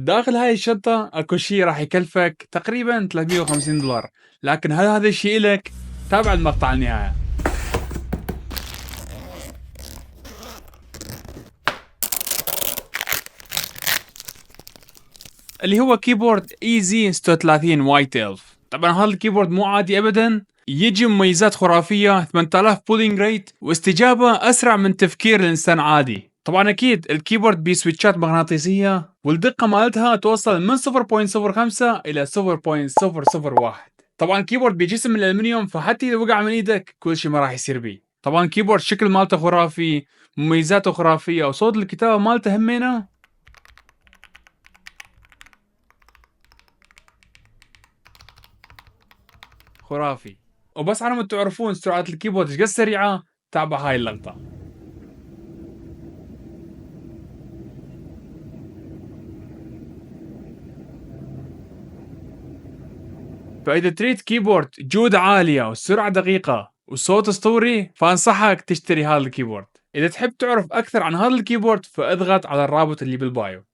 داخل هاي الشنطة اكو شي راح يكلفك تقريبا $350، لكن هل هذا الشي إلك؟ تابع المقطع النهاية. اللي هو كيبورد ايزي 36 وايت إلف. طبعا هذا الكيبورد مو عادي ابدا، يجي مميزات خرافية، 8000 بولينج ريت، واستجابة اسرع من تفكير الانسان عادي. طبعا اكيد الكيبورد بيه سويتشات مغناطيسية، والدقة مالتها توصل من 0.05 الى 0.001. طبعا الكيبورد بجسم من الالمنيوم، فحتى اذا وقع من ايدك كل شيء ما راح يصير بيه. طبعا الكيبورد شكل مالته خرافي، مميزاته خرافية، وصوت الكتابة مالته همينه خرافي. وبس على ما تعرفون سرعة الكيبورد ايش قد سريعة، تابع هاي اللقطة. فإذا تريد كيبورد جودة عالية وسرعة دقيقة وصوت اسطوري، فأنصحك تشتري هذا الكيبورد. إذا تحب تعرف أكثر عن هذا الكيبورد فاضغط على الرابط اللي بالبايو.